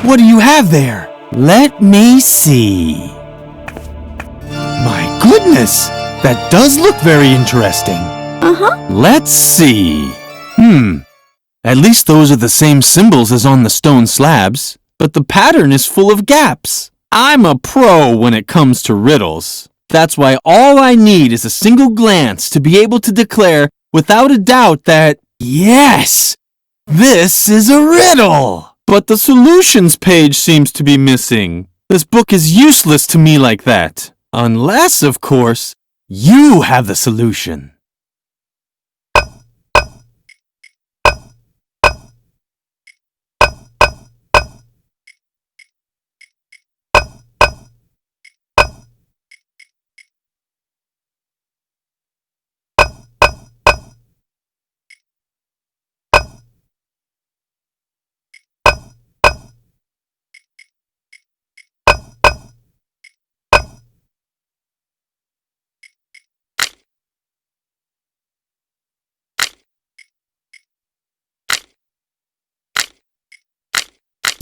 What do you have there? Let me see. My goodness, that does look very interesting. Let's see. At least those are the same symbols as on the stone slabs, but the pattern is full of gaps. I'm a pro when it comes to riddles. That's why all I need is a single glance to be able to declare without a doubt that, yes, this is a riddle. But the solutions page seems to be missing. This book is useless to me like that. Unless, of course, you have the solution.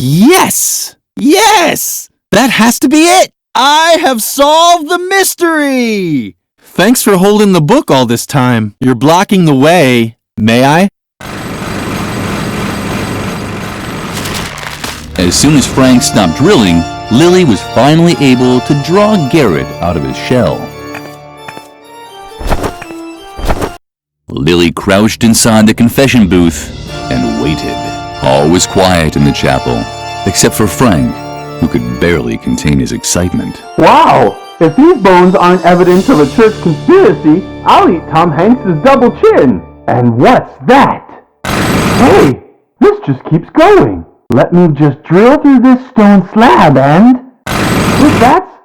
Yes! Yes! That has to be it! I have solved the mystery! Thanks for holding the book all this time. You're blocking the way. May I? As soon as Frank stopped drilling, Lilli was finally able to draw Garret out of his shell. Lilli crouched inside the confession booth and waited. All was quiet in the chapel, except for Frank, who could barely contain his excitement. Wow! If these bones aren't evidence of a church conspiracy, I'll eat Tom Hanks's double chin! And what's that? Hey! This just keeps going! Let me just drill through this stone slab and... Look, that's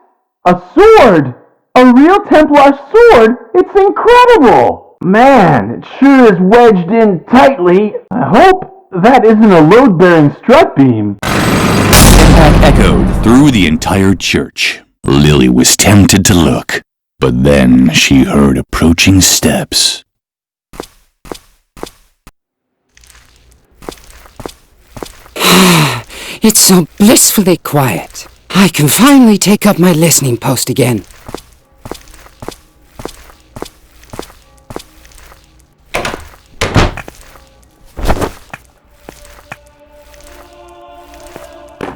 a sword! A real Templar sword! It's incredible! Man, it sure is wedged in tightly. I hope that isn't a load-bearing strut beam. Impact echoed through the entire church. Lilli was tempted to look, but then she heard approaching steps. It's so blissfully quiet. I can finally take up my listening post again.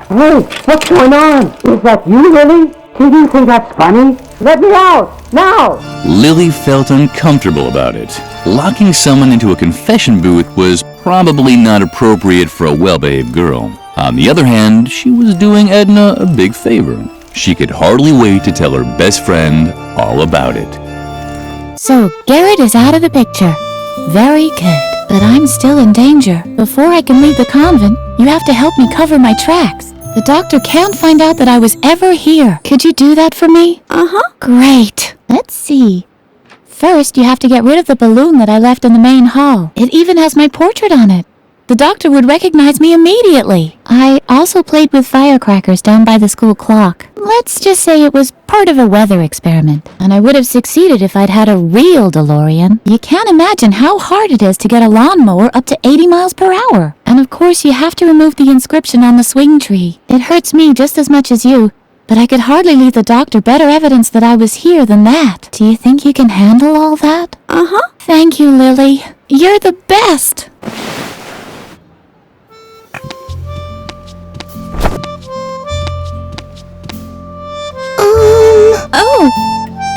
Hey, what's going on? Is that you, Lilli? Do you think that's funny? Let me out, now! Lilli felt uncomfortable about it. Locking someone into a confession booth was probably not appropriate for a well-behaved girl. On the other hand, she was doing Edna a big favor. She could hardly wait to tell her best friend all about it. So, Garret is out of the picture. Very good. But I'm still in danger. Before I can leave the convent, you have to help me cover my tracks. The doctor can't find out that I was ever here. Could you do that for me? Great. Let's see. First, you have to get rid of the balloon that I left in the main hall. It even has my portrait on it. The doctor would recognize me immediately. I also played with firecrackers down by the school clock. Let's just say it was part of a weather experiment, and I would have succeeded if I'd had a real DeLorean. You can't imagine how hard it is to get a lawnmower up to 80 miles per hour. And of course, you have to remove the inscription on the swing tree. It hurts me just as much as you, but I could hardly leave the doctor better evidence that I was here than that. Do you think you can handle all that? Thank you, Lilli. You're the best. Oh,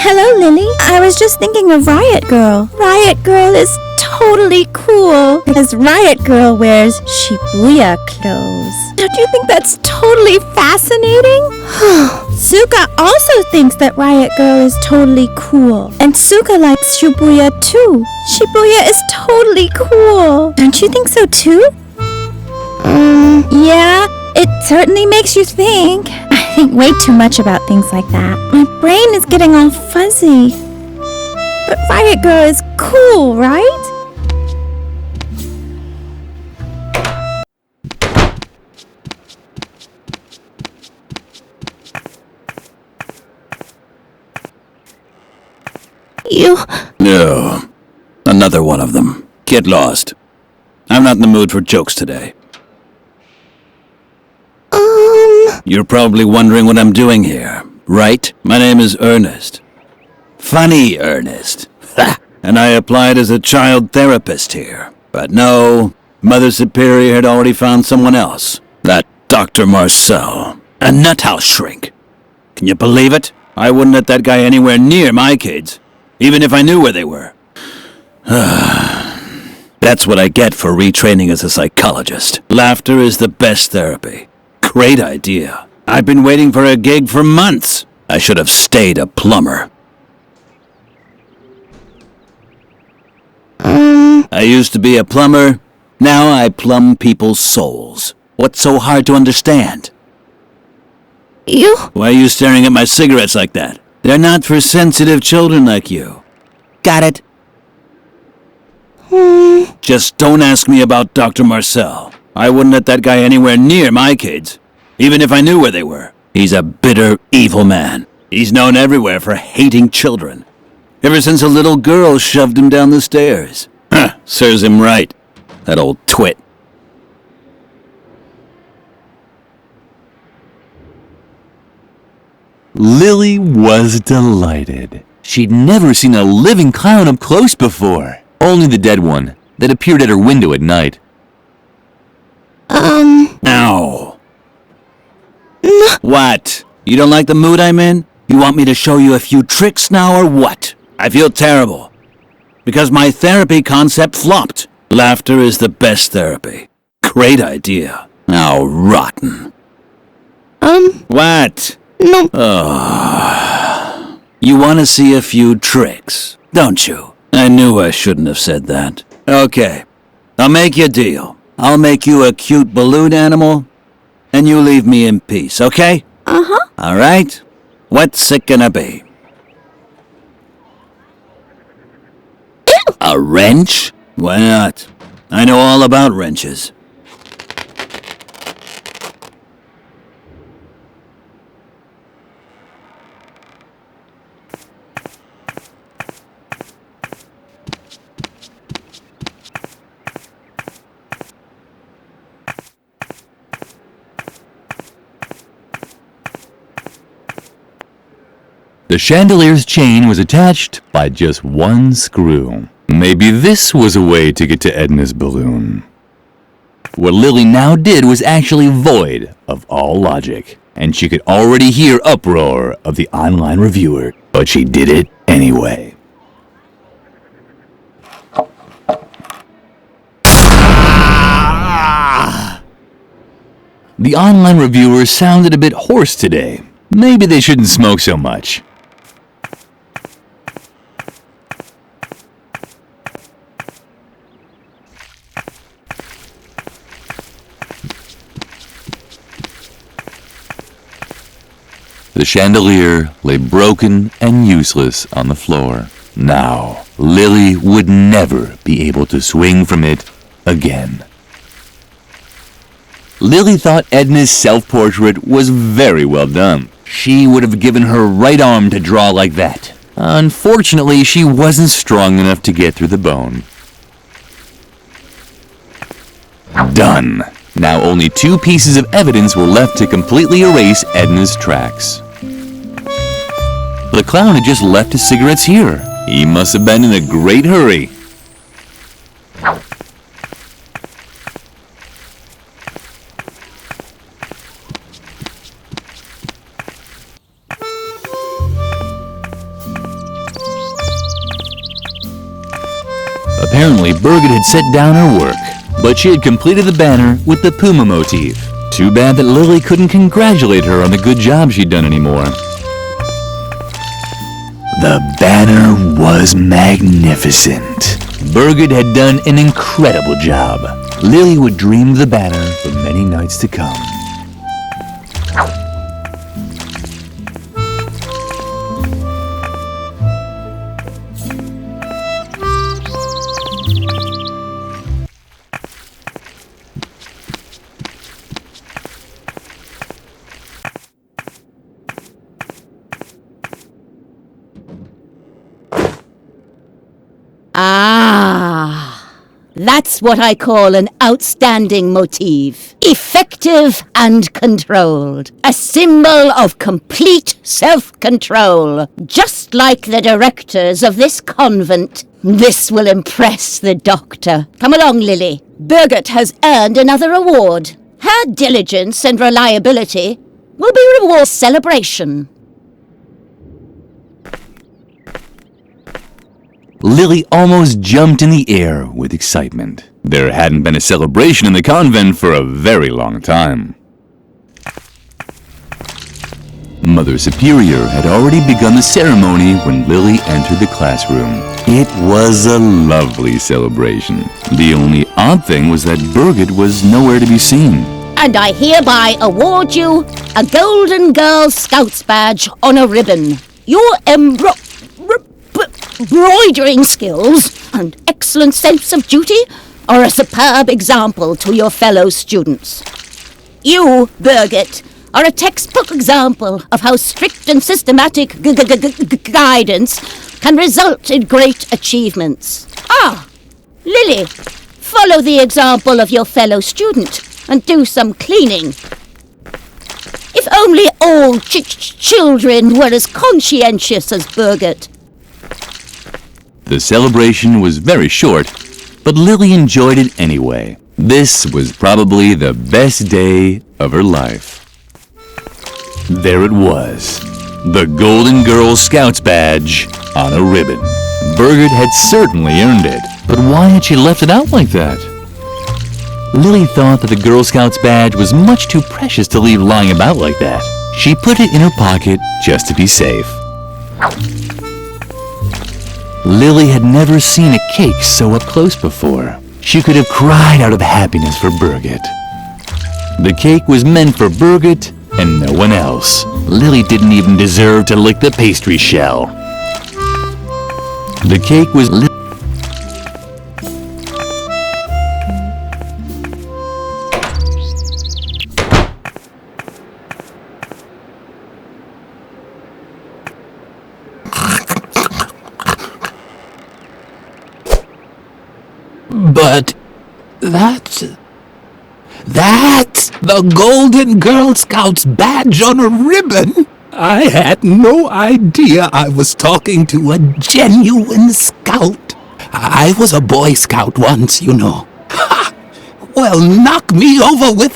hello, Lilli. I was just thinking of Riot Girl. Riot Girl is totally cool because Riot Girl wears Shibuya clothes. Don't you think that's totally fascinating? Suka also thinks that Riot Girl is totally cool. And Suka likes Shibuya too. Shibuya is totally cool. Don't you think so too? Yeah, it certainly makes you think. I think way too much about things like that. My brain is getting all fuzzy. But Riot Girl is cool, right? You... No. Another one of them. Get lost. I'm not in the mood for jokes today. You're probably wondering what I'm doing here, right? My name is Ernest. Funny Ernest. Ha! And I applied as a child therapist here. But no, Mother Superior had already found someone else. That Dr. Marcel. A nuthouse shrink. Can you believe it? I wouldn't let that guy anywhere near my kids, even if I knew where they were. That's what I get for retraining as a psychologist. Laughter is the best therapy. Great idea. I've been waiting for a gig for months. I should have stayed a plumber. I used to be a plumber. Now I plumb people's souls. What's so hard to understand? Why are you staring at my cigarettes like that? They're not for sensitive children like you. Got it? Just don't ask me about Dr. Marcel. I wouldn't let that guy anywhere near my kids, even if I knew where they were. He's a bitter, evil man. He's known everywhere for hating children. Ever since a little girl shoved him down the stairs. Huh, serves him right. That old twit. Lilli was delighted. She'd never seen a living clown up close before. Only the dead one that appeared at her window at night. Ow. What? You don't like the mood I'm in? You want me to show you a few tricks now or what? I feel terrible. Because my therapy concept flopped. Laughter is the best therapy. Great idea. How rotten. What? No. You want to see a few tricks, don't you? I knew I shouldn't have said that. Okay, I'll make you a deal. I'll make you a cute balloon animal, and you leave me in peace, okay? Uh-huh. All right? What's it gonna be? A wrench? Why not? I know all about wrenches. The chandelier's chain was attached by just one screw. Maybe this was a way to get to Edna's balloon. What Lilli now did was actually void of all logic, and she could already hear uproar of the online reviewer, but she did it anyway. The online reviewers sounded a bit hoarse today. Maybe they shouldn't smoke so much. The chandelier lay broken and useless on the floor. Now, Lilli would never be able to swing from it again. Lilli thought Edna's self-portrait was very well done. She would have given her right arm to draw like that. Unfortunately, she wasn't strong enough to get through the bone. Done. Now only 2 pieces of evidence were left to completely erase Edna's tracks. The clown had just left his cigarettes here. He must have been in a great hurry. Apparently, Birgit had set down her work, but she had completed the banner with the puma motif. Too bad that Lilli couldn't congratulate her on the good job she'd done anymore. The banner was magnificent. Birgit had done an incredible job. Lilli would dream of the banner for many nights to come. That's what I call an outstanding motif. Effective and controlled. A symbol of complete self-control. Just like the directors of this convent. This will impress the doctor. Come along, Lilli. Birgit has earned another award. Her diligence and reliability will be reward celebration. Lilli almost jumped in the air with excitement. There hadn't been a celebration in the convent for a very long time. Mother Superior had already begun the ceremony when Lilli entered the classroom. It was a lovely celebration. The only odd thing was that Birgit was nowhere to be seen. And I hereby award you a Golden Girl Scouts badge on a ribbon. Your embroidering skills and excellent sense of duty are a superb example to your fellow students. You, Birgit, are a textbook example of how strict and systematic guidance can result in great achievements. Ah, Lilli, follow the example of your fellow student and do some cleaning. If only all children were as conscientious as Birgit. The celebration was very short, but Lilli enjoyed it anyway. This was probably the best day of her life. There it was, the Golden Girl Scouts badge on a ribbon. Birgit had certainly earned it, but why had she left it out like that? Lilli thought that the Girl Scouts badge was much too precious to leave lying about like that. She put it in her pocket just to be safe. Lilli had never seen a cake so up close before. She could have cried out of happiness for Birgit. The cake was meant for Birgit and no one else. Lilli didn't even deserve to lick the pastry shell. The cake was But that's the Golden Girl Scouts badge on a ribbon. I had no idea I was talking to a genuine scout. I was a Boy Scout once, you know. Ha! Well, knock me over with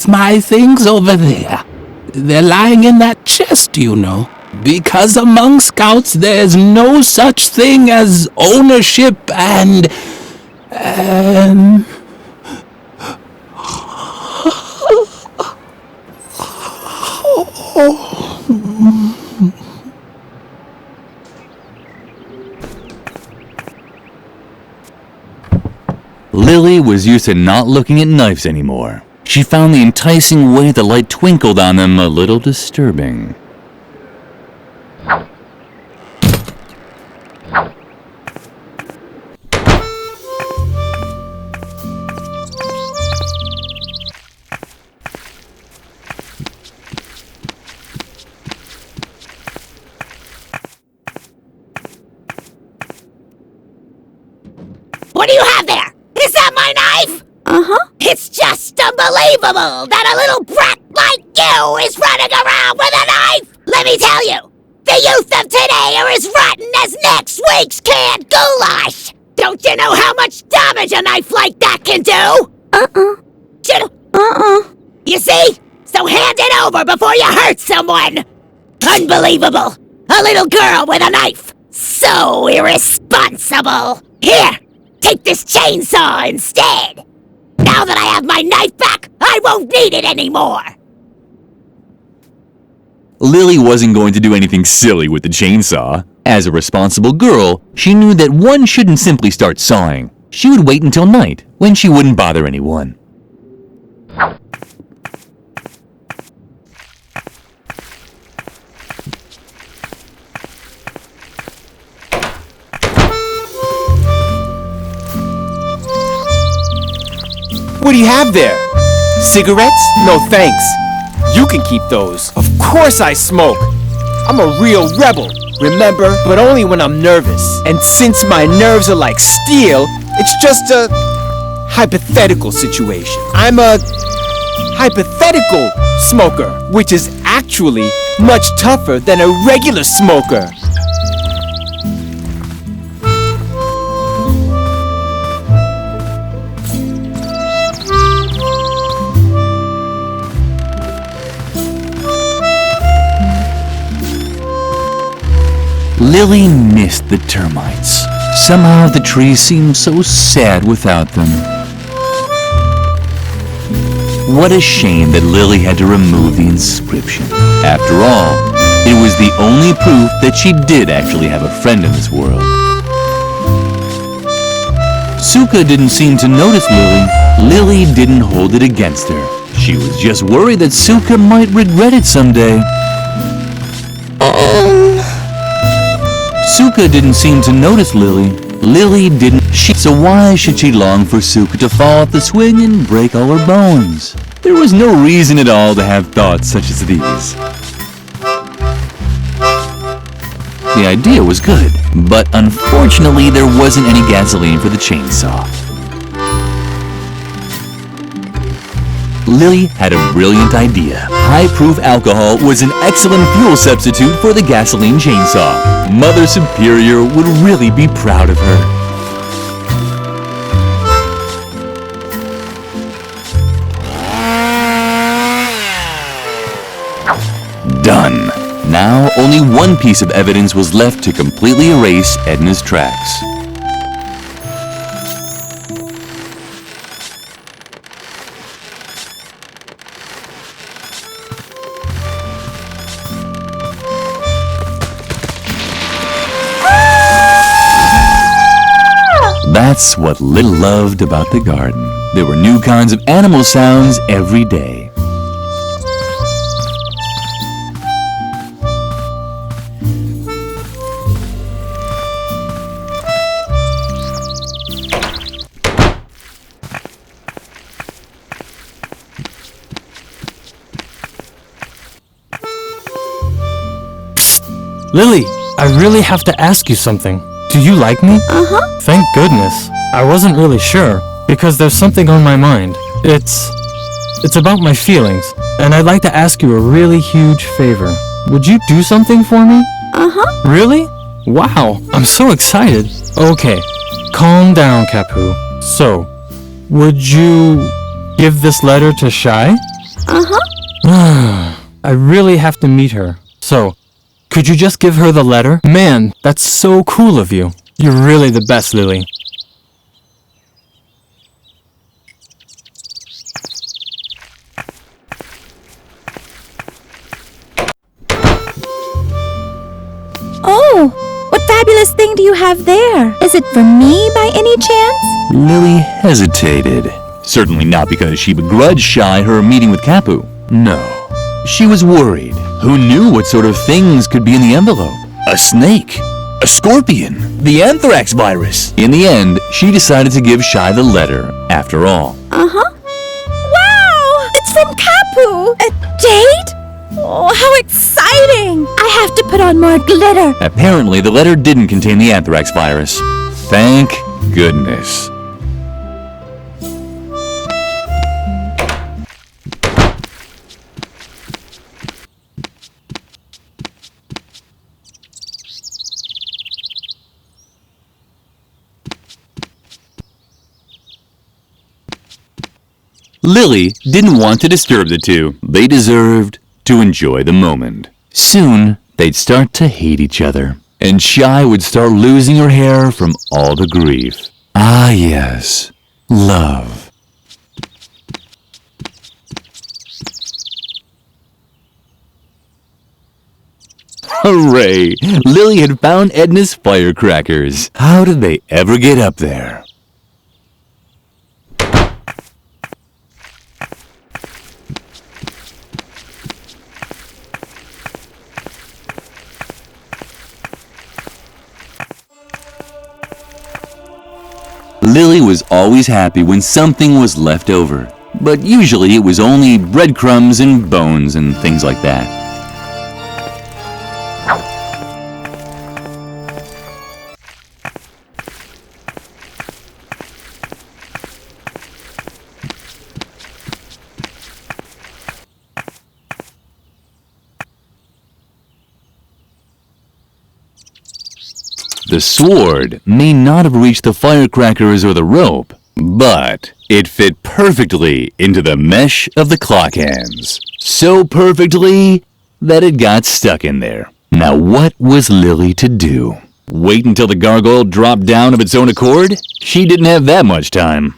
my things over there. They're lying in that chest, you know. Because among scouts there's no such thing as ownership and Lilli was used to not looking at knives anymore. She found the enticing way the light twinkled on them a little disturbing. What do you have there? Is that my knife? Uh-huh. It's just unbelievable that a little brat like you is running around with a knife! Let me tell you, the youth of today are as rotten as next week's canned goulash! Don't you know how much damage a knife like that can do? You see? So hand it over before you hurt someone! Unbelievable! A little girl with a knife! So irresponsible! Here! Take this chainsaw instead! Now that I have my knife back, I won't need it anymore! Lilli wasn't going to do anything silly with the chainsaw. As a responsible girl, she knew that one shouldn't simply start sawing. She would wait until night, when she wouldn't bother anyone. What do you have there? Cigarettes? No thanks. You can keep those. Of course I smoke. I'm a real rebel, remember? But only when I'm nervous. And since my nerves are like steel, it's just a hypothetical situation. I'm a hypothetical smoker, which is actually much tougher than a regular smoker. Lilli missed the termites. Somehow the trees seemed so sad without them. What a shame that Lilli had to remove the inscription. After all, it was the only proof that she did actually have a friend in this world. Suka didn't seem to notice Lilli. Lilli didn't hold it against her. She was just worried that Suka might regret it someday. Suka didn't seem to notice Lilli. Lilli didn't. So why should she long for Suka to fall off the swing and break all her bones? There was no reason at all to have thoughts such as these. The idea was good, but unfortunately there wasn't any gasoline for the chainsaw. Lilli had a brilliant idea. High-proof alcohol was an excellent fuel substitute for the gasoline chainsaw. Mother Superior would really be proud of her. Done. Now only one piece of evidence was left to completely erase Edna's tracks. That's what Lil loved about the garden. There were new kinds of animal sounds every day. Lilli, I really have to ask you something. Do you like me? Uh-huh. Thank goodness. I wasn't really sure, because there's something on my mind. It's about my feelings, and I'd like to ask you a really huge favor. Would you do something for me? Uh-huh. Really? Wow, I'm so excited. Okay, calm down, Kapu. So, would you give this letter to Shy? Uh-huh. I really have to meet her. So, could you just give her the letter? Man, that's so cool of you. You're really the best, Lilli. Oh, what fabulous thing do you have there? Is it for me by any chance? Lilli hesitated. Certainly not because she begrudged Shy her meeting with Kapu. No. She was worried. Who knew what sort of things could be in the envelope? A snake? A scorpion? The anthrax virus? In the end, she decided to give Shy the letter, after all. Uh-huh. Wow! It's from Kapu! A date? Oh, how exciting! I have to put on more glitter. Apparently, the letter didn't contain the anthrax virus. Thank goodness. Lilli didn't want to disturb the two. They deserved to enjoy the moment. Soon, they'd start to hate each other, and Shy would start losing her hair from all the grief. Ah, yes, love. Hooray! Lilli had found Edna's firecrackers. How did they ever get up there? Lilli was always happy when something was left over, but usually it was only breadcrumbs and bones and things like that. The sword may not have reached the firecrackers or the rope, but it fit perfectly into the mesh of the clock hands. So perfectly that it got stuck in there. Now what was Lilli to do? Wait until the gargoyle dropped down of its own accord? She didn't have that much time.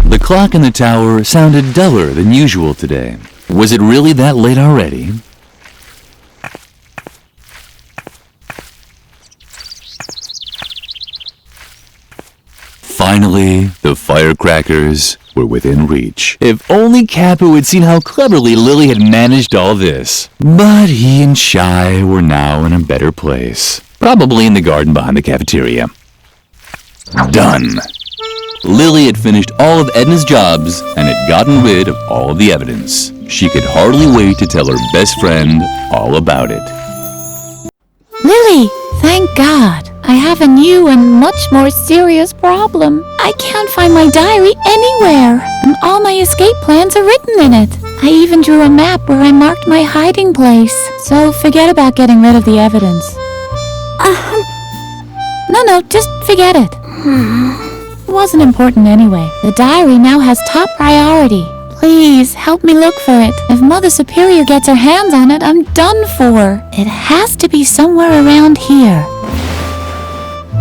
The clock in the tower sounded duller than usual today. Was it really that late already? Finally, the firecrackers were within reach. If only Capu had seen how cleverly Lilli had managed all this. But he and Shy were now in a better place. Probably in the garden behind the cafeteria. Done. Lilli had finished all of Edna's jobs and had gotten rid of all of the evidence. She could hardly wait to tell her best friend all about it. Lilli, thank God. I have a new and much more serious problem. I can't find my diary anywhere, and all my escape plans are written in it. I even drew a map where I marked my hiding place. So forget about getting rid of the evidence. No, just forget it. It wasn't important anyway. The diary now has top priority. Please, help me look for it. If Mother Superior gets her hands on it, I'm done for. It has to be somewhere around here.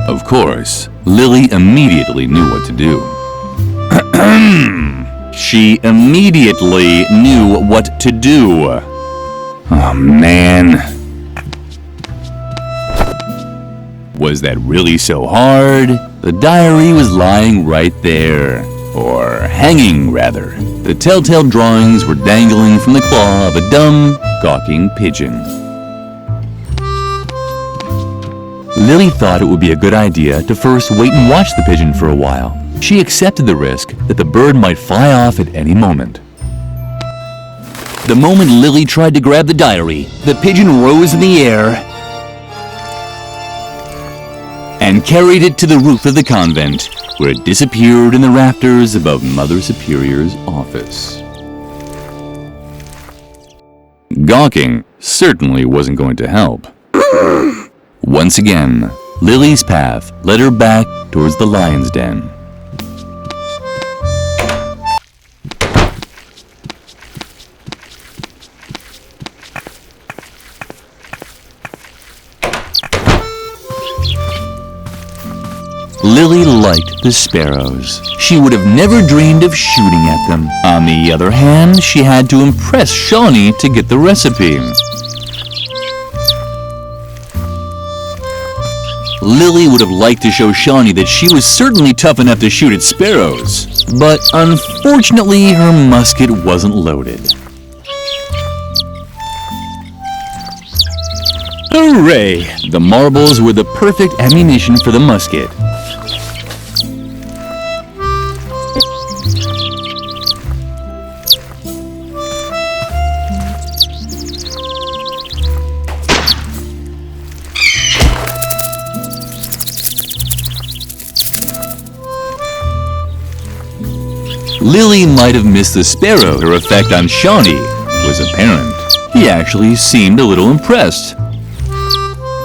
Of course, Lilli immediately knew what to do. She immediately knew what to do. Oh, man. Was that really so hard? The diary was lying right there. Or hanging, rather. The telltale drawings were dangling from the claw of a dumb, gawking pigeon. Lilli thought it would be a good idea to first wait and watch the pigeon for a while. She accepted the risk that the bird might fly off at any moment. The moment Lilli tried to grab the diary, the pigeon rose in the air and carried it to the roof of the convent, where it disappeared in the rafters above Mother Superior's office. Gawking certainly wasn't going to help. Once again, Lilli's path led her back towards the lion's den. Lilli liked the sparrows. She would have never dreamed of shooting at them. On the other hand, she had to impress Shawnee to get the recipe. Lilli would have liked to show Shawnee that she was certainly tough enough to shoot at sparrows, but unfortunately her musket wasn't loaded. Hooray! The marbles were the perfect ammunition for the musket. Lilli might have missed the sparrow. Her effect on Shawnee was apparent. He actually seemed a little impressed.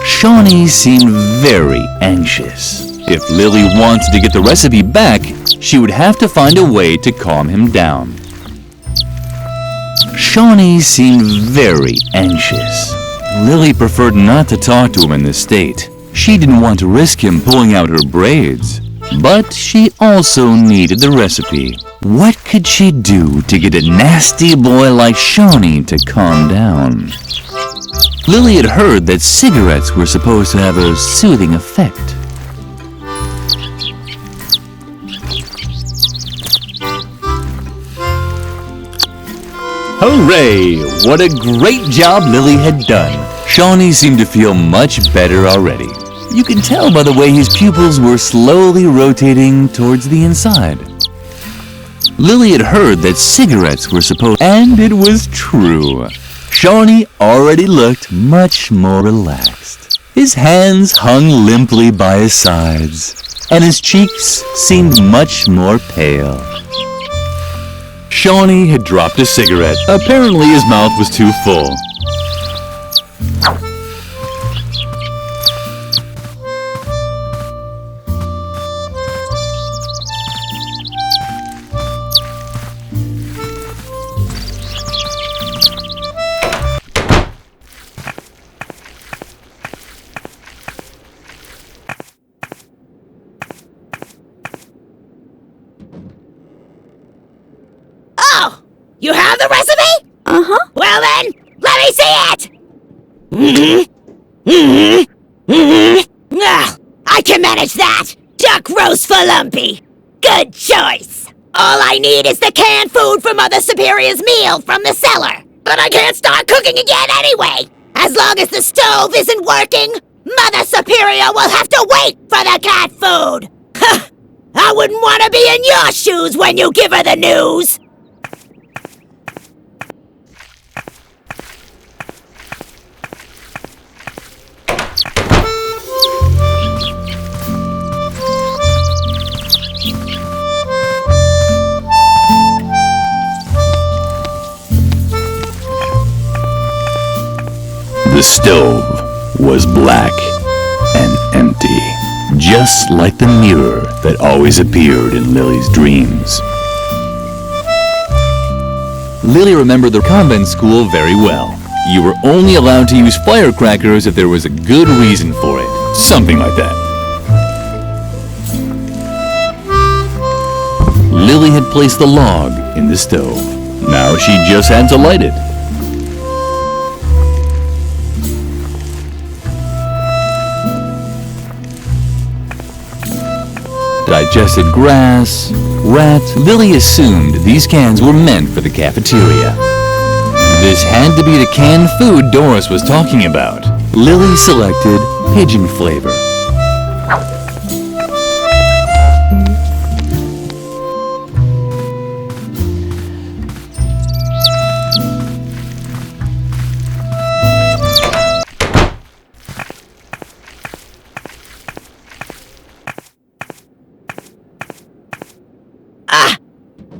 Shawnee seemed very anxious. If Lilli wanted to get the recipe back, she would have to find a way to calm him down. Shawnee seemed very anxious. Lilli preferred not to talk to him in this state. She didn't want to risk him pulling out her braids. But she also needed the recipe. What could she do to get a nasty boy like Shawnee to calm down? Lilli had heard that cigarettes were supposed to have a soothing effect. Hooray! What a great job Lilli had done. Shawnee seemed to feel much better already. You could tell by the way his pupils were slowly rotating towards the inside. Lilli had heard that cigarettes were supposed, and it was true. Shawnee already looked much more relaxed. His hands hung limply by his sides, and his cheeks seemed much more pale. Shawnee had dropped a cigarette. Apparently his mouth was too full. You have the recipe? Uh-huh. Well then, let me see it! I can manage that! Duck roast for Lumpy! Good choice! All I need is the canned food for Mother Superior's meal from the cellar. But I can't start cooking again anyway! As long as the stove isn't working, Mother Superior will have to wait for the cat food! I wouldn't want to be in your shoes when you give her the news! The stove was black and empty, just like the mirror that always appeared in Lilli's dreams. Lilli remembered the convent school very well. You were only allowed to use firecrackers if there was a good reason for it. Something like that. Lilli had placed the log in the stove. Now she just had to light it. Digested grass, rat. Lilli assumed these cans were meant for the cafeteria. This had to be the canned food Doris was talking about. Lilli selected pigeon flavor.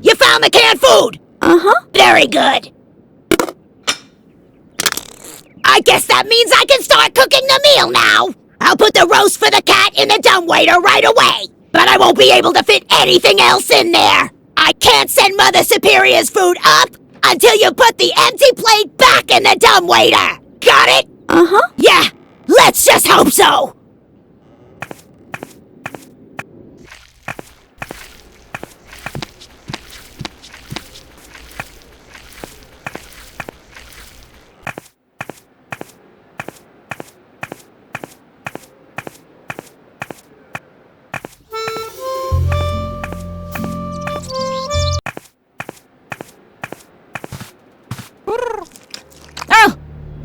You found the canned food! Uh-huh. Very good. I guess that means I can start cooking the meal now. I'll put the roast for the cat in the dumbwaiter right away. But I won't be able to fit anything else in there. I can't send Mother Superior's food up until you put the empty plate back in the dumbwaiter. Got it? Uh-huh. Yeah, let's just hope so.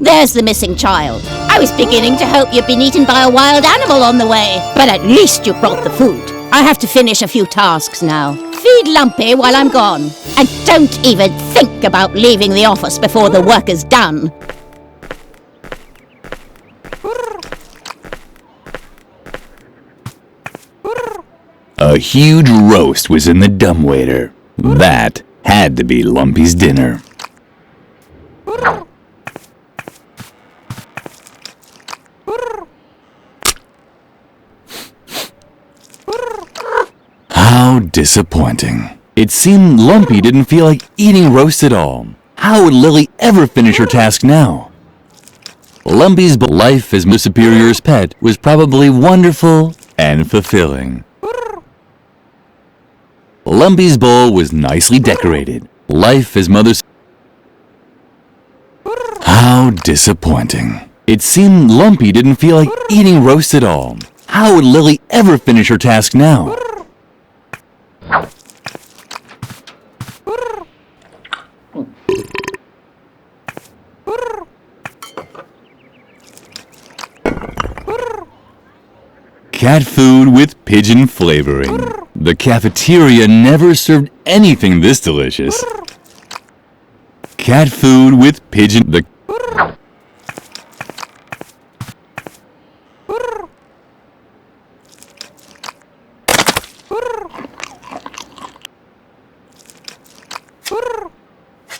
There's the missing child. I was beginning to hope you'd been eaten by a wild animal on the way. But at least you brought the food. I have to finish a few tasks now. Feed Lumpy while I'm gone. And don't even think about leaving the office before the work is done. A huge roast was in the dumbwaiter. That had to be Lumpy's dinner. How disappointing. It seemed Lumpy didn't feel like eating roast at all. How would Lilli ever finish her task now? Lumpy's life as Miss Superior's pet was probably wonderful and fulfilling. Lumpy's bowl was nicely decorated. Life as Mother's... How disappointing. It seemed Lumpy didn't feel like eating roast at all. How would Lilli ever finish her task now? Cat food with pigeon flavoring. The cafeteria never served anything this delicious. Cat food with pigeon...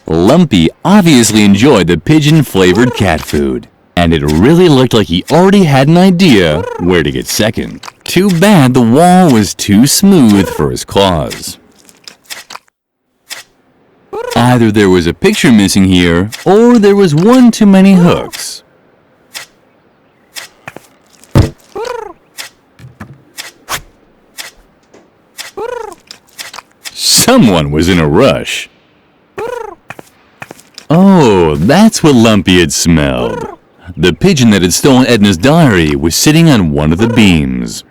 Lumpy obviously enjoyed the pigeon-flavored cat food, and it really looked like he already had an idea where to get second. Too bad the wall was too smooth for his claws. Either there was a picture missing here, or there was one too many hooks. Someone was in a rush. Oh, that's what Lumpy had smelled. The pigeon that had stolen Edna's diary was sitting on one of the beams.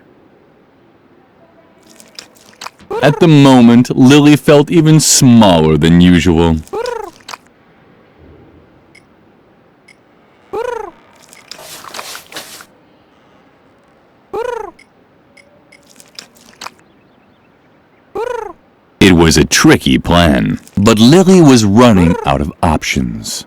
At the moment, Lilli felt even smaller than usual. It was a tricky plan, but Lilli was running out of options.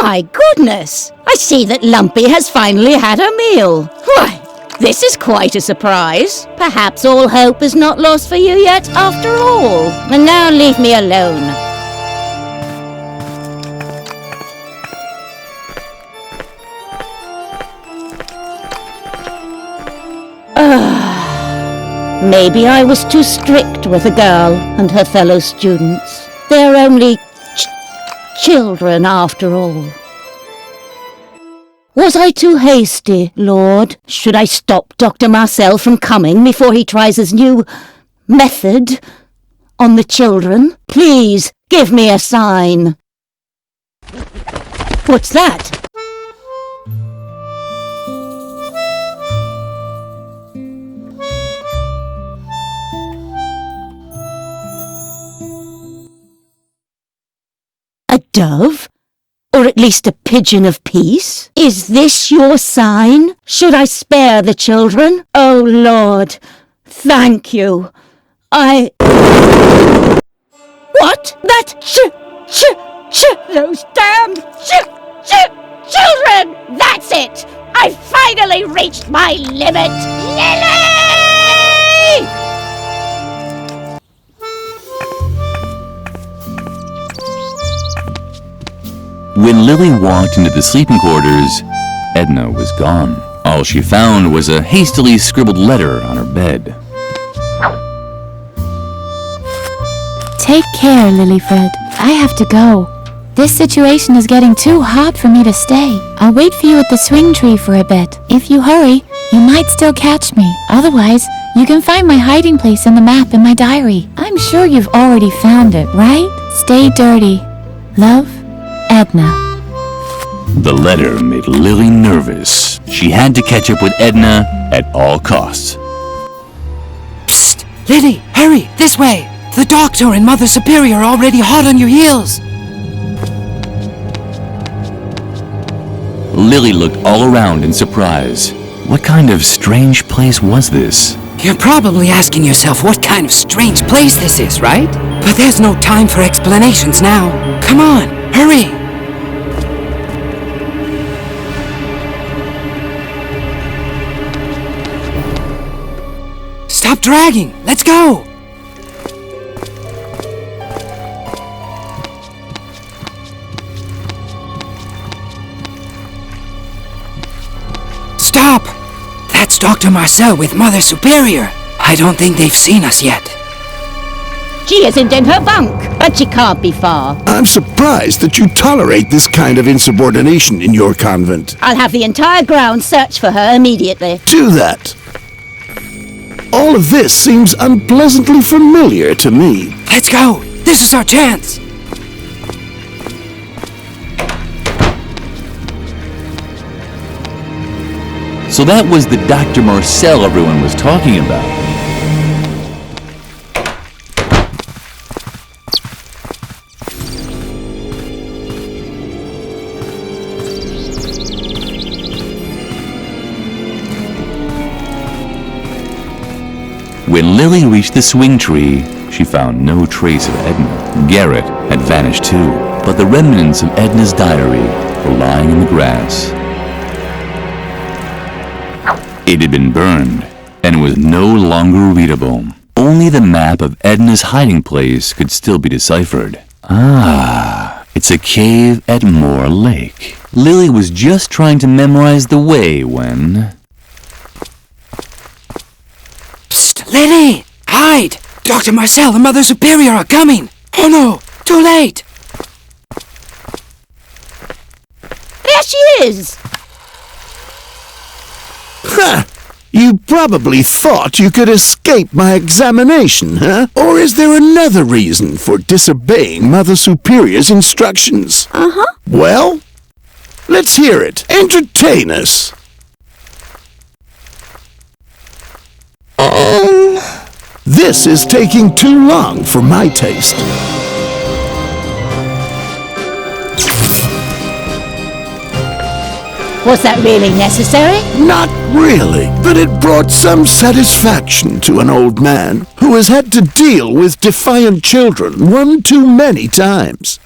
My goodness! I see that Lumpy has finally had a meal. Why, this is quite a surprise. Perhaps all hope is not lost for you yet after all. And now leave me alone. Maybe I was too strict with the girl and her fellow students. They're only children after all. Was I too hasty, Lord? Should I stop Dr. Marcel from coming before he tries his new method on the children? Please, give me a sign. What's that? A dove? Or at least a pigeon of peace? Is this your sign? Should I spare the children? Oh, Lord, thank you. What? That those damned children! That's it! I finally reached my limit! Lilli! When Lilli walked into the sleeping quarters, Edna was gone. All she found was a hastily scribbled letter on her bed. Take care, Lillyfred. I have to go. This situation is getting too hot for me to stay. I'll wait for you at the swing tree for a bit. If you hurry, you might still catch me. Otherwise, you can find my hiding place in the map in my diary. I'm sure you've already found it, right? Stay dirty. Love, Edna. The letter made Lilli nervous. She had to catch up with Edna at all costs. Psst! Lilli, hurry! This way! The Doctor and Mother Superior are already hot on your heels! Lilli looked all around in surprise. What kind of strange place was this? You're probably asking yourself what kind of strange place this is, right? But there's no time for explanations now. Come on, hurry! Stop dragging! Let's go! Stop! That's Dr. Marcel with Mother Superior. I don't think they've seen us yet. She isn't in her bunk, but she can't be far. I'm surprised that you tolerate this kind of insubordination in your convent. I'll have the entire ground search for her immediately. Do that. All of this seems unpleasantly familiar to me. Let's go! This is our chance! So that was the Dr. Marcel everyone was talking about. When Lilli reached the swing tree, she found no trace of Edna. Garret had vanished too, but the remnants of Edna's diary were lying in the grass. It had been burned and was no longer readable. Only the map of Edna's hiding place could still be deciphered. Ah, it's a cave at Moor Lake. Lilli was just trying to memorize the way when... Psst, Lilli! Hide! Dr. Marcel and Mother Superior are coming! Oh no! Too late! There she is! Ha! You probably thought you could escape my examination, huh? Or is there another reason for disobeying Mother Superior's instructions? Uh-huh. Well, let's hear it. Entertain us. This is taking too long for my taste. Was that really necessary? Not really, but it brought some satisfaction to an old man who has had to deal with defiant children one too many times.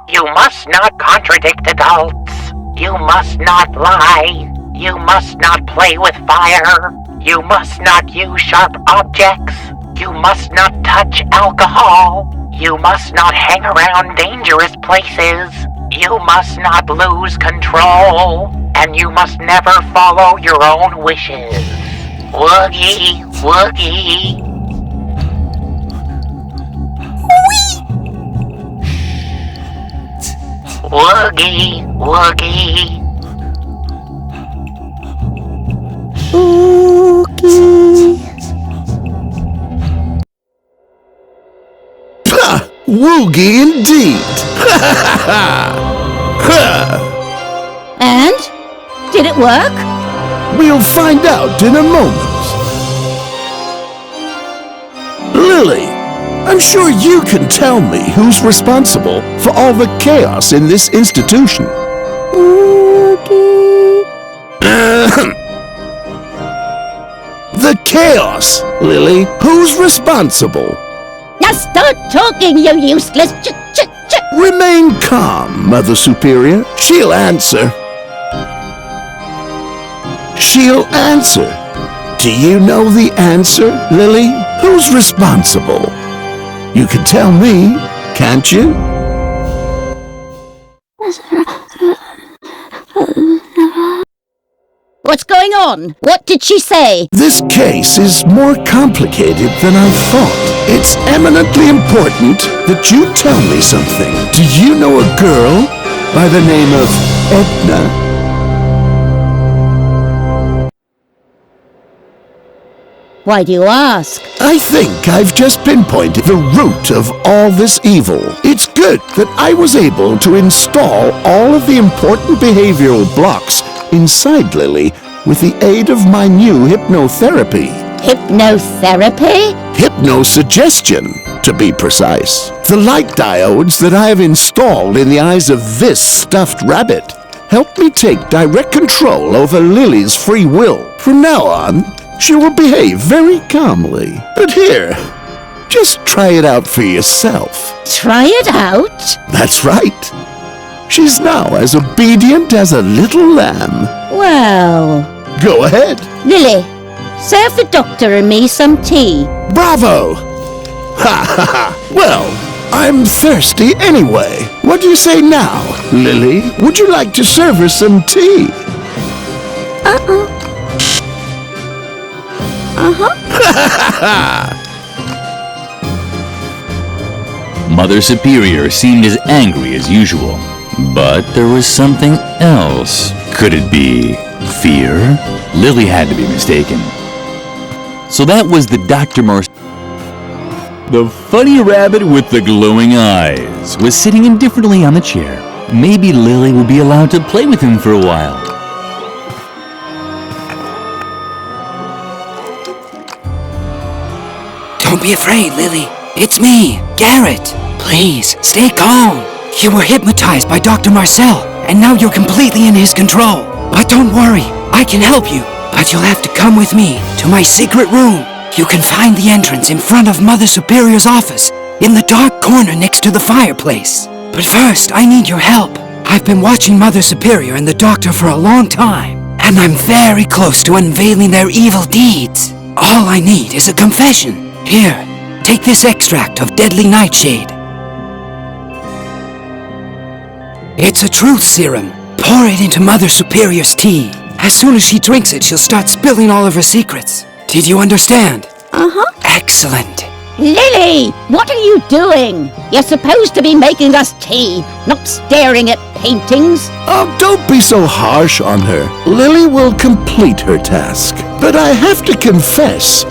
You must not contradict adults. You must not lie. You must not play with fire. You must not use sharp objects. You must not touch alcohol. You must not hang around dangerous places. You must not lose control. And you must never follow your own wishes. Woogie, woogie. Woogie, woogie. Oogie. Pah! Woogie indeed! And? Did it work? We'll find out in a moment. Lilli, I'm sure you can tell me who's responsible for all the chaos in this institution. Oogie. The chaos, Lilli. Who's responsible? Now start talking, you useless Remain calm, Mother Superior. She'll answer. She'll answer. Do you know the answer, Lilli? Who's responsible? You can tell me, can't you? What's going on? What did she say? This case is more complicated than I thought. It's eminently important that you tell me something. Do you know a girl by the name of Edna? Why do you ask? I think I've just pinpointed the root of all this evil. It's good that I was able to install all of the important behavioral blocks inside Lilli with the aid of my new hypnotherapy. Hypnotherapy? Hypnosuggestion, to be precise. The light diodes that I have installed in the eyes of this stuffed rabbit help me take direct control over Lilli's free will. From now on, she will behave very calmly. But here, just try it out for yourself. Try it out? That's right. She's now as obedient as a little lamb. Well... Go ahead. Lilli, serve the doctor and me some tea. Bravo! Ha ha ha! Well, I'm thirsty anyway. What do you say now, Lilli? Would you like to serve her some tea? Uh-uh. Uh-huh. Mother Superior seemed as angry as usual. But there was something else. Could it be fear? Lilli had to be mistaken. So that was the Dr. Marcel. The funny rabbit with the glowing eyes was sitting indifferently on the chair. Maybe Lilli would be allowed to play with him for a while. Don't be afraid, Lilli. It's me, Garret. Please, stay calm. You were hypnotized by Dr. Marcel, and now you're completely in his control. But don't worry, I can help you. But you'll have to come with me to my secret room. You can find the entrance in front of Mother Superior's office, in the dark corner next to the fireplace. But first, I need your help. I've been watching Mother Superior and the Doctor for a long time, and I'm very close to unveiling their evil deeds. All I need is a confession. Here, take this extract of deadly nightshade. It's a truth serum. Pour it into Mother Superior's tea. As soon as she drinks it, she'll start spilling all of her secrets. Did you understand? Uh-huh. Excellent. Lilli, what are you doing? You're supposed to be making us tea, not staring at paintings. Oh, don't be so harsh on her. Lilli will complete her task. But I have to confess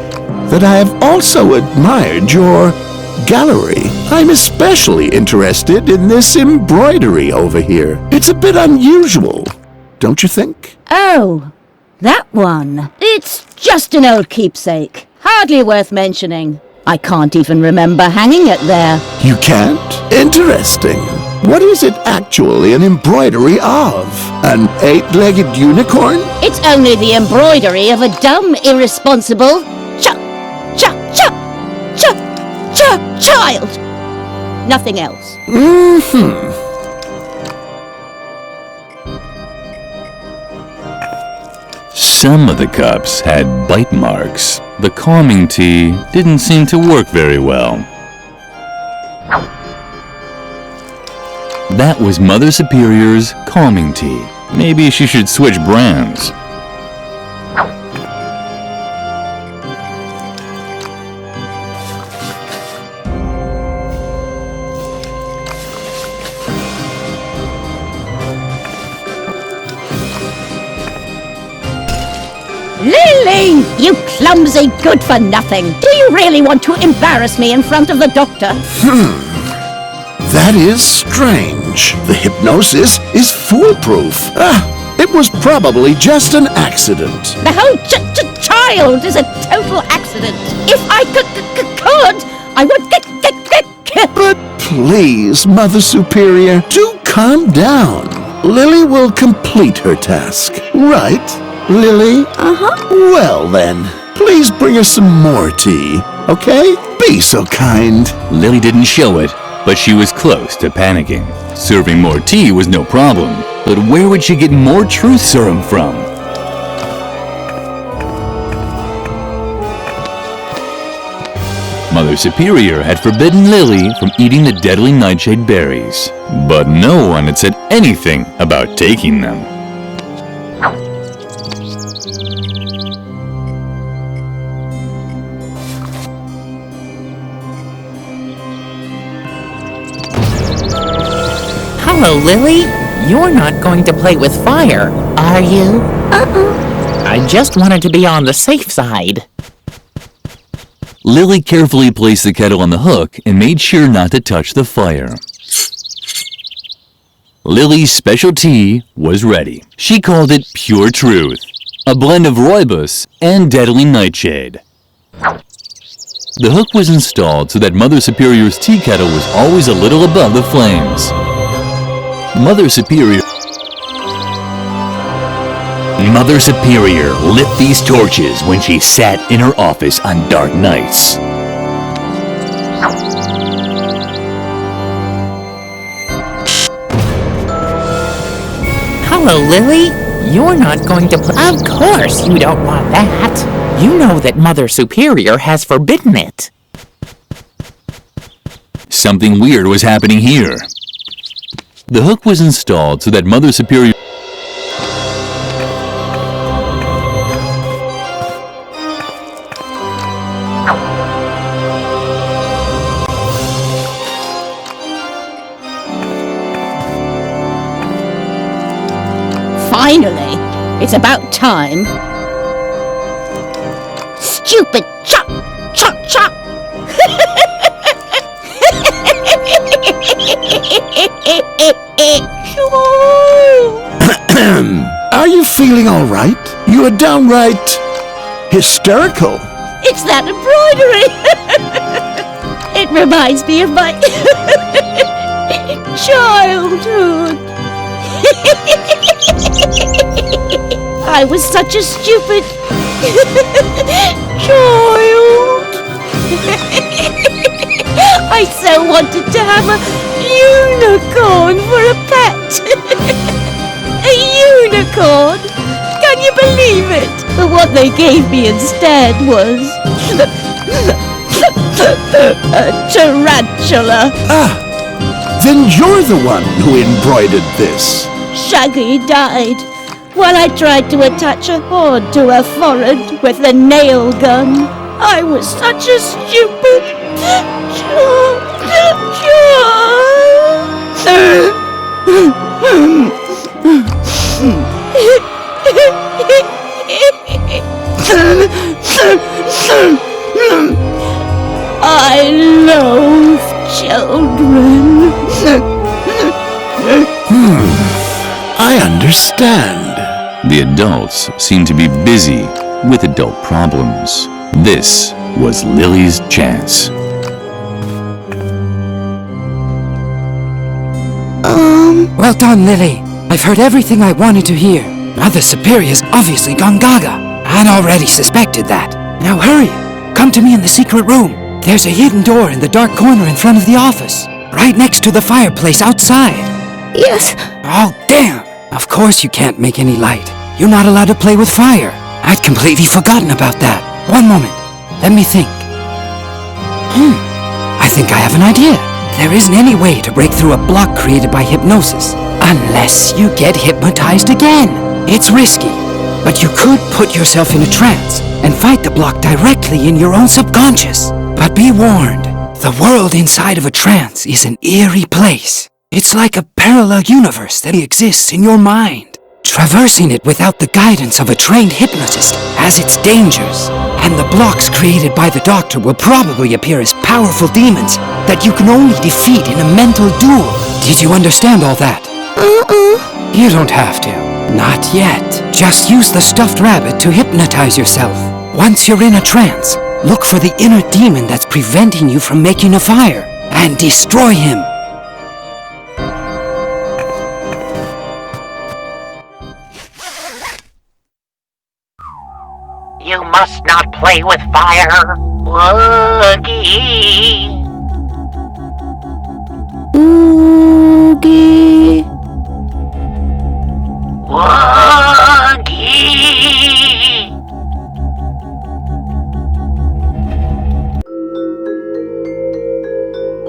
that I have also admired your gallery. I'm especially interested in this embroidery over here. It's a bit unusual, don't you think? Oh, that one. It's just an old keepsake. Hardly worth mentioning. I can't even remember hanging it there. You can't? Interesting. What is it actually an embroidery of? An 8-legged unicorn? It's only the embroidery of a dumb, irresponsible child. Nothing else. Some of the cups had bite marks. The calming tea didn't seem to work very well. That was Mother Superior's calming tea. Maybe she should switch brands. Lilli! You clumsy good-for-nothing! Do you really want to embarrass me in front of the Doctor? That is strange. The hypnosis is foolproof. It was probably just an accident. The whole child is a total accident. If I could, I would get. But please, Mother Superior, do calm down. Lilli will complete her task, right? Lilli? Uh-huh. Well then, please bring us some more tea, okay? Be so kind. Lilli didn't show it, but she was close to panicking. Serving more tea was no problem, but where would she get more truth serum from? Mother Superior had forbidden Lilli from eating the deadly nightshade berries, but no one had said anything about taking them. Hello, Lilli. You're not going to play with fire, are you? I just wanted to be on the safe side. Lilli carefully placed the kettle on the hook and made sure not to touch the fire. Lilli's special tea was ready. She called it Pure Truth, a blend of rooibos and deadly nightshade. The hook was installed so that Mother Superior's tea kettle was always a little above the flames. Mother Superior lit these torches when she sat in her office on dark nights. Hello, Lilli. You're not going to play. Of course you don't want that. You know that Mother Superior has forbidden it. Something weird was happening here. The hook was installed so that Mother Superior Finally, it's about time. Stupid chop. Are you feeling all right? You are downright hysterical. It's that embroidery. It reminds me of my childhood. I was such a stupid child. I so wanted to have a unicorn for a pet. A unicorn! Can you believe it? But what they gave me instead was a tarantula. Ah, then you're the one who embroidered this. Shaggy died while I tried to attach a horn to her forehead with a nail gun. I was such a stupid child. I loathe children. I understand. The adults seemed to be busy with adult problems. This was Lilli's chance. Well done, Lilli. I've heard everything I wanted to hear. Mother Superior's obviously gone gaga. I'd already suspected that. Now hurry. Come to me in the secret room. There's a hidden door in the dark corner in front of the office. Right next to the fireplace outside. Yes. Oh, damn. Of course you can't make any light. You're not allowed to play with fire. I'd completely forgotten about that. One moment. Let me think. I think I have an idea. There isn't any way to break through a block created by hypnosis unless you get hypnotized again. It's risky, but you could put yourself in a trance and fight the block directly in your own subconscious. But be warned, the world inside of a trance is an eerie place. It's like a parallel universe that exists in your mind. Traversing it without the guidance of a trained hypnotist has its dangers, and the blocks created by the doctor will probably appear as powerful demons that you can only defeat in a mental duel. Did you understand all that? You don't have to. Not yet. Just use the stuffed rabbit to hypnotize yourself. Once you're in a trance, look for the inner demon that's preventing you from making a fire, and destroy him. You must not play with fire. Woogie. Oogie. Woogie.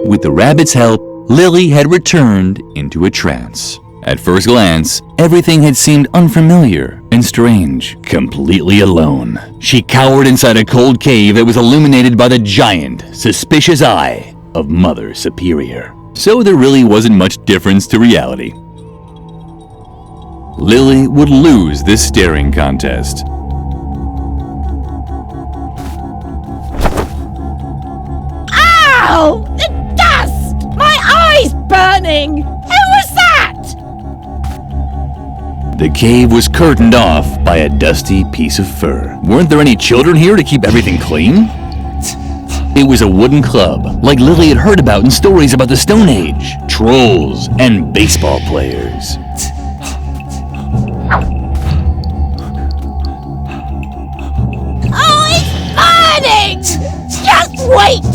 With the rabbit's help, Lilli had returned into a trance. At first glance, everything had seemed unfamiliar and strange. Completely alone, she cowered inside a cold cave that was illuminated by the giant, suspicious eye of Mother Superior. So there really wasn't much difference to reality. Lilli would lose this staring contest. Ow! The dust! My eye's burning! Who was that? The cave was curtained off by a dusty piece of fur. Weren't there any children here to keep everything clean? It was a wooden club, like Lilli had heard about in stories about the Stone Age, trolls, and baseball players. Oh, it's burning! Just wait!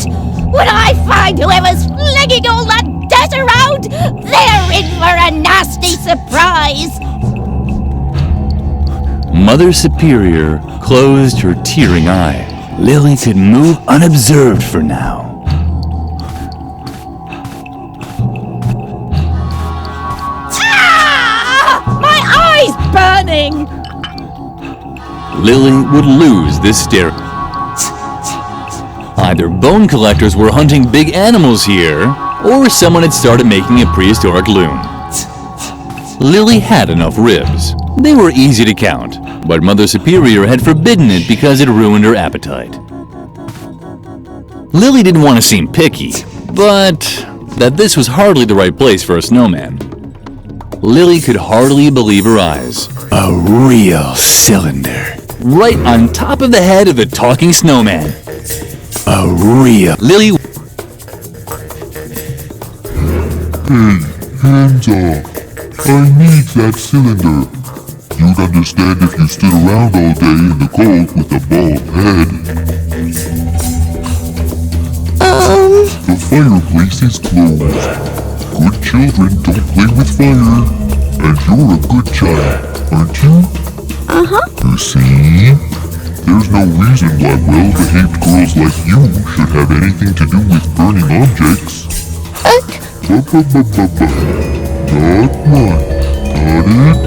When I find whoever's flinging all that dirt around, they're in for a nasty surprise! Mother Superior closed her tearing eye. Lilli could move unobserved for now. Ah! My eye's burning! Lilli would lose this stare. Either bone collectors were hunting big animals here, or someone had started making a prehistoric loom. Lilli had enough ribs. They were easy to count, but Mother Superior had forbidden it because it ruined her appetite. Lilli didn't want to seem picky, but that this was hardly the right place for a snowman. Lilli could hardly believe her eyes. A real cylinder. Right on top of the head of the talking snowman. A real... Lilli... Hey, hands up. I need that cylinder. You you'd understand if you stood around all day in the cold with a bald head. The fireplace is closed. Good children don't play with fire. And you're a good child, aren't you? You see? There's no reason why well-behaved girls like you should have anything to do with burning objects. Not one. Got it?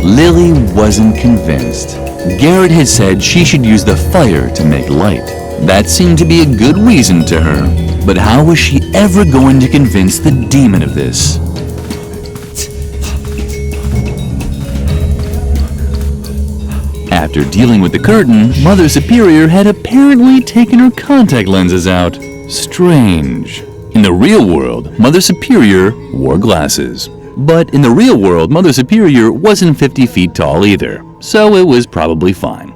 Lilli wasn't convinced. Garret had said she should use the fire to make light. That seemed to be a good reason to her. But how was she ever going to convince the demon of this? After dealing with the curtain, Mother Superior had apparently taken her contact lenses out. Strange. In the real world, Mother Superior wore glasses. But in the real world, Mother Superior wasn't 50 feet tall either, so it was probably fine.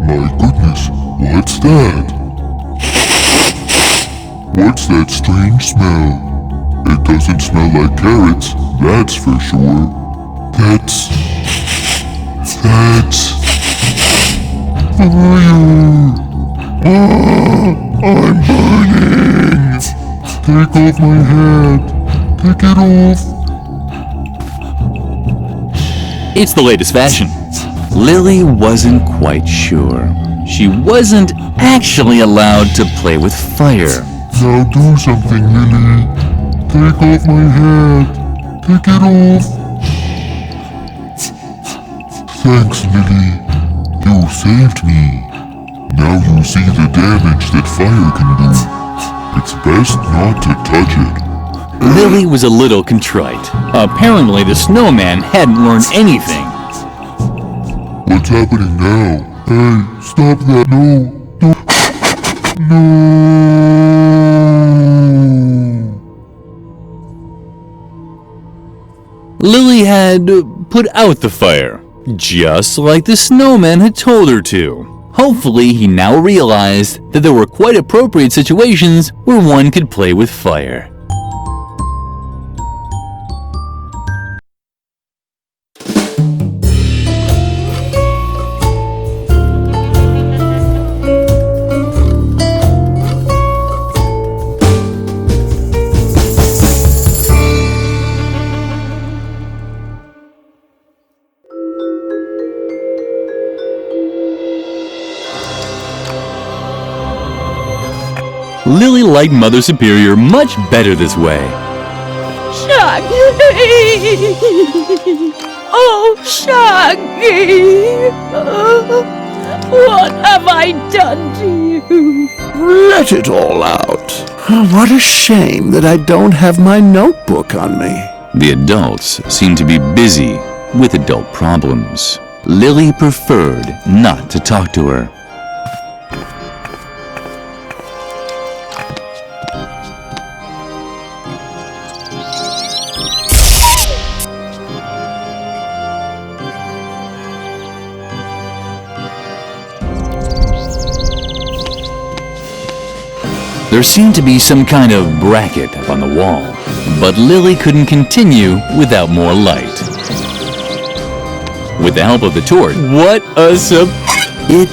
My goodness, what's that? What's that strange smell? It doesn't smell like carrots, that's for sure. That's fire! I'm burning! Take off my head! Take it off! It's the latest fashion. Lilli wasn't quite sure. She wasn't actually allowed to play with fire. Now do something, Lilli. Take off my head. Take it off. Thanks, Lilli. You saved me. Now you see the damage that fire can do. It's best not to touch it. Lilli was a little contrite. Apparently the snowman hadn't learned anything. What's happening now? Hey, stop that. No. No. Lilli had put out the fire, just like the snowman had told her to. Hopefully, he now realized that there were quite appropriate situations where one could play with fire. Lilli liked Mother Superior much better this way. Shaggy! Oh, Shaggy! What have I done to you? Let it all out. What a shame that I don't have my notebook on me. The adults seemed to be busy with adult problems. Lilli preferred not to talk to her. There seemed to be some kind of bracket up on the wall, but Lilli couldn't continue without more light. With the help of the torch, it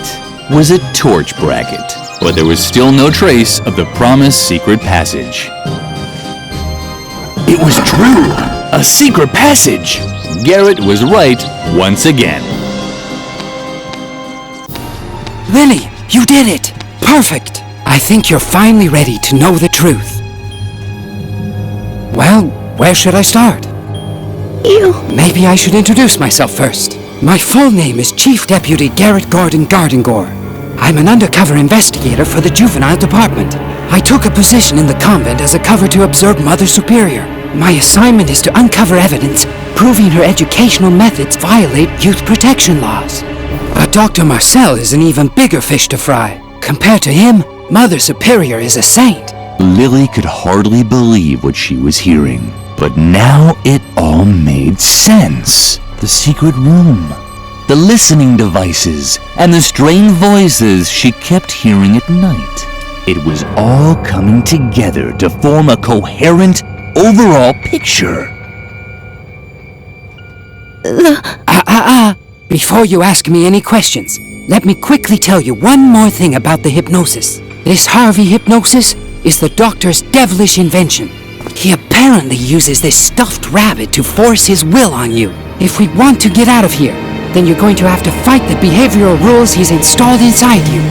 was a torch bracket, but there was still no trace of the promised secret passage. It was true! A secret passage! Garret was right once again. Lilli, you did it! Perfect! I think you're finally ready to know the truth. Well, where should I start? Maybe I should introduce myself first. My full name is Chief Deputy Garret Gordon Gardengore. I'm an undercover investigator for the Juvenile Department. I took a position in the convent as a cover to observe Mother Superior. My assignment is to uncover evidence proving her educational methods violate youth protection laws. But Dr. Marcel is an even bigger fish to fry. Compared to him, Mother Superior is a saint. Lilli could hardly believe what she was hearing. But now it all made sense. The secret room. the listening devices, and the strange voices she kept hearing at night. It was all coming together to form a coherent, overall picture. Before you ask me any questions, let me quickly tell you one more thing about the hypnosis. This Harvey hypnosis is the doctor's devilish invention. He apparently uses this stuffed rabbit to force his will on you. If we want to get out of here, then you're going to have to fight the behavioral rules he's installed inside you.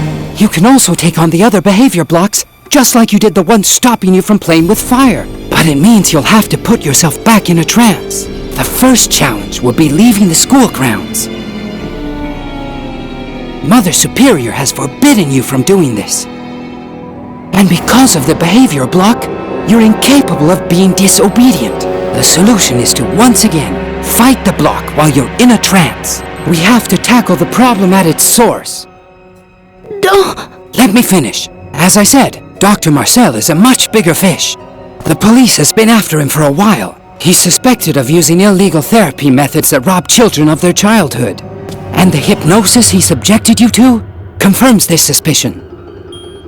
You can also take on the other behavior blocks, just like you did the one stopping you from playing with fire. But it means you'll have to put yourself back in a trance. The first challenge will be leaving the school grounds. Mother Superior has forbidden you from doing this. And because of the behavior block, you're incapable of being disobedient. The solution is to once again fight the block while you're in a trance. We have to tackle the problem at its source. Let me finish. As I said, Dr. Marcel is a much bigger fish. The police has been after him for a while. He's suspected of using illegal therapy methods that rob children of their childhood. And the hypnosis he subjected you to confirms this suspicion.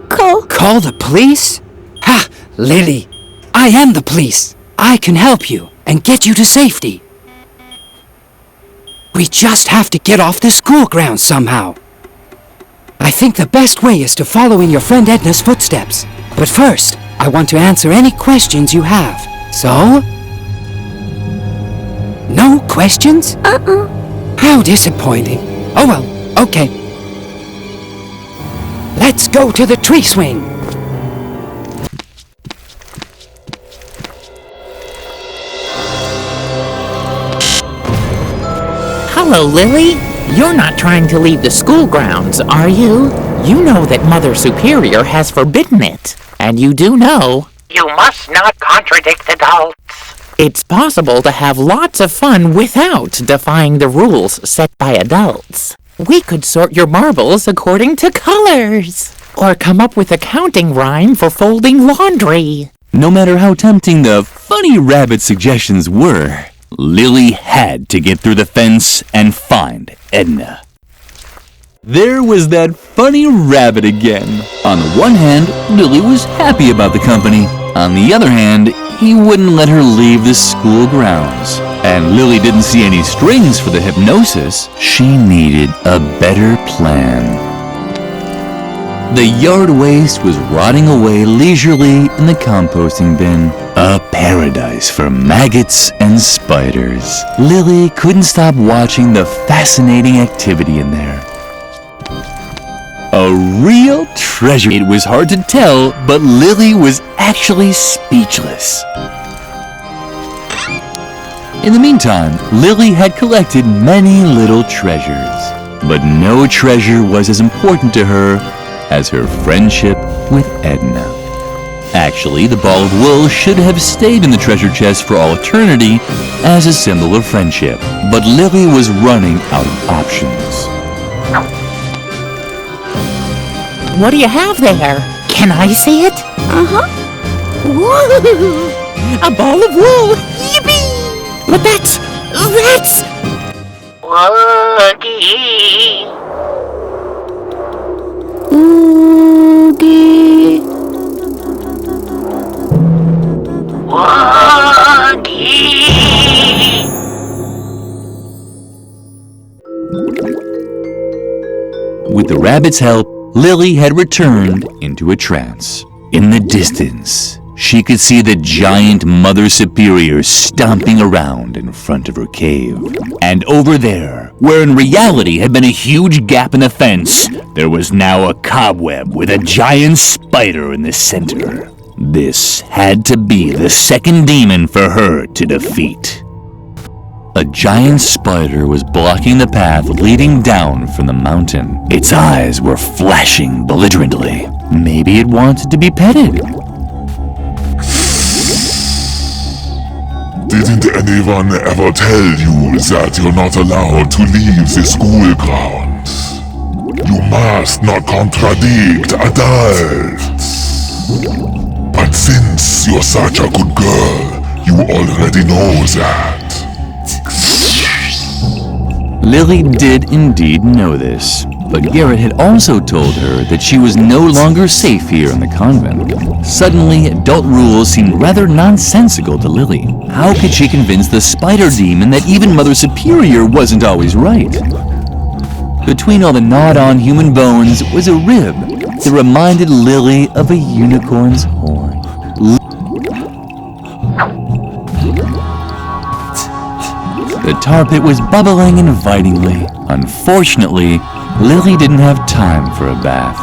Call the police? Ha! Lilli, I am the police. I can help you and get you to safety. We just have to get off the school grounds somehow. I think the best way is to follow in your friend Edna's footsteps. But first, I want to answer any questions you have. So? No questions? How disappointing. Oh well, okay. Let's go to the tree swing. Hello, Lilli. You're not trying to leave the school grounds, are you? You know that Mother Superior has forbidden it. And you do know... You must not contradict adults. It's possible to have lots of fun without defying the rules set by adults. We could sort your marbles according to colors. Or come up with a counting rhyme for folding laundry. No matter how tempting the funny rabbit suggestions were, Lilli had to get through the fence and find Edna. There was that funny rabbit again. On the one hand, Lilli was happy about the company. On the other hand, he wouldn't let her leave the school grounds. And Lilli didn't see any strings for the hypnosis. She needed a better plan. The yard waste was rotting away leisurely in the composting bin. A paradise for maggots and spiders. Lilli couldn't stop watching the fascinating activity in there. A real treasure. It was hard to tell, but Lilli was actually speechless. In the meantime, Lilli had collected many little treasures. But no treasure was as important to her as her friendship with Edna. Actually, the ball of wool should have stayed in the treasure chest for all eternity as a symbol of friendship. But Lilli was running out of options. What do you have there? Can I see it? Woo! A ball of wool! Yippee! But that's... Woogie! Oogie. Woogie! With the rabbit's help, Lilli had returned into a trance. In the distance, she could see the giant Mother Superior stomping around in front of her cave. And over there, where in reality had been a huge gap in the fence, there was now a cobweb with a giant spider in the center. This had to be the second demon for her to defeat. A giant spider was blocking the path leading down from the mountain. Its eyes were flashing belligerently. Maybe it wanted to be petted. Didn't anyone ever tell you that you're not allowed to leave the school grounds? You must not contradict adults. But since you're such a good girl, you already know that. Lilli did indeed know this, but Garret had also told her that she was no longer safe here in the convent. Suddenly, adult rules seemed rather nonsensical to Lilli. How could she convince the spider demon that even Mother Superior wasn't always right? Between all the gnawed-on human bones was a rib that reminded Lilli of a unicorn's horn. The tar pit was bubbling invitingly. Unfortunately, Lilli didn't have time for a bath.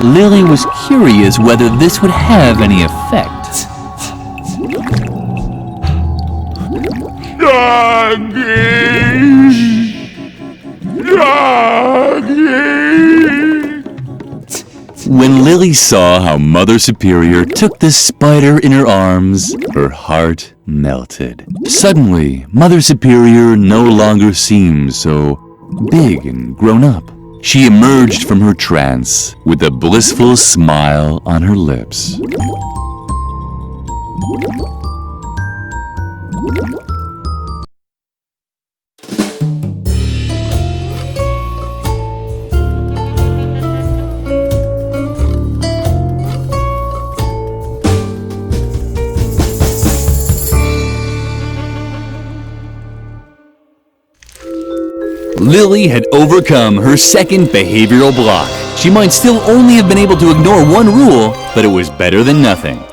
Lilli was curious whether this would have any effect. When Lilli saw how Mother Superior took the spider in her arms, her heart melted. Suddenly, Mother Superior no longer seemed so big and grown up. She emerged from her trance with a blissful smile on her lips. Lilli had overcome her second behavioral block. She might still only have been able to ignore one rule, but it was better than nothing.